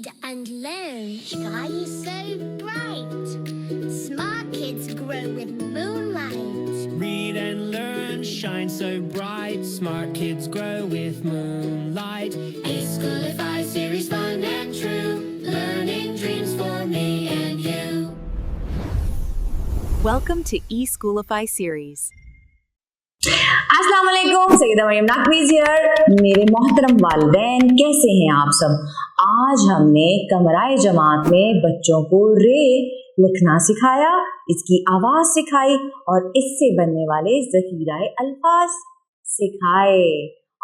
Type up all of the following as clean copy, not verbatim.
Read and learn. Sky is so bright. Smart kids grow with moonlight. Read and learn, shine so bright. Smart kids grow with moonlight. eSchoolify series, fun and true. Learning dreams for me and you. Welcome to eSchoolify series. अस्सलाम वालेकुम, Syeda Maryam नकवीज़ here. मेरे मोहतरम वालिदैन, कैसे हैं आप सब। आज हमने कमराए जमात में बच्चों को रे लिखना सिखाया, इसकी आवाज़ सिखाई और इससे बनने वाले ज़ख़ीराए अल्फाज सिखाए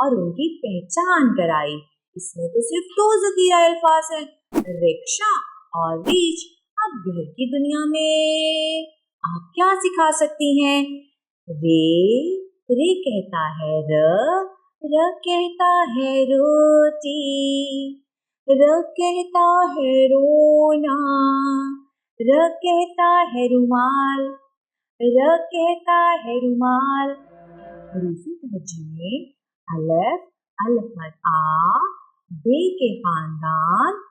और उनकी पहचान कराई। इसमें तो सिर्फ 2 ज़ख़ीराए अल्फाज हैं, रिक्शा और रीच। अब घर की दुनिया में आप क्या सिखा सकती हैं। रे कहता है र कहता है रोटी, र कहता है रोना, र कहता है रुमाल, र कहता है रुमाल। हरूफी तहज्जी में अलफ, अलफ मद आ, बे के खानदान,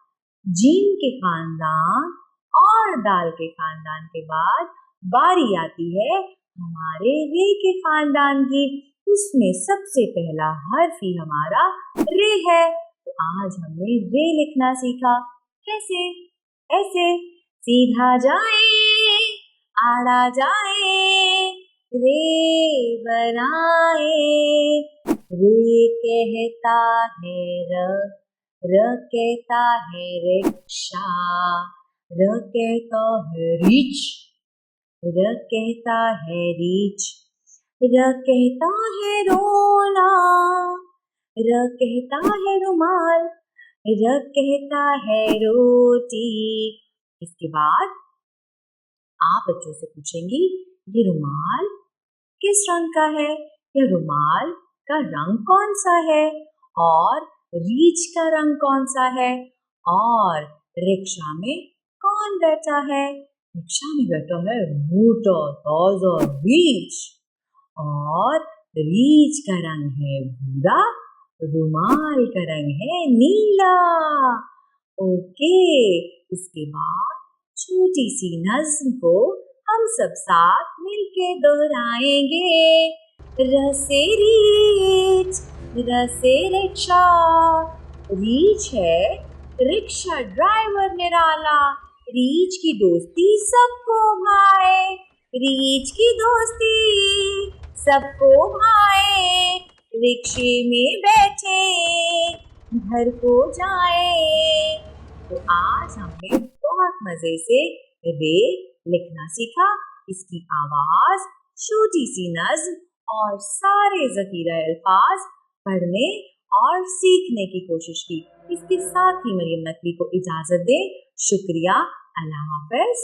जीम के खानदान और दाल के खानदान के बाद बारी आती है हमारे रे के खानदान की। उसमें सबसे पहला हर्फ ही हमारा रे है। तो आज हमने रे लिखना सीखा। कैसे? ऐसे, सीधा जाए आड़ा जाए, रे बनाए। रे कहता है र कहता है रिक्शा, र कहता है रीच, र कहता है रीच, र कहता है रोना, र कहता है रुमाल, र कहता है रोटी। इसके बाद आप बच्चों से पूछेंगी ये रुमाल किस रंग का है, या रुमाल का रंग कौन सा है, और रीच का रंग कौन सा है, और रिक्शा में कौन बैठा है। रिक्शा में बैठा है मोटा ताजा रीच, और रीच का रंग है भूरा, रुमाल का रंग है नीला। ओके, इसके बाद छोटी सी नज्म को हम सब साथ मिलके दोहराएंगे। र से रीच, र से रिक्शा, रीच है रिक्शा ड्राइवर निराला। रीच की दोस्ती सबको भाए, रीच की दोस्ती सबको भाए। रिक्शे में बैठे घर को जाए। तो आज हमने बहुत मजे से रे लिखना सीखा, इसकी आवाज, छोटी सी नज्म और सारे ज़ख़ीरा अल्फाज पढ़ने और सीखने की कोशिश की। इसके साथ ही मरियम नकवी को इजाजत दें। शुक्रिया, अल्लाह हाफ़िज़।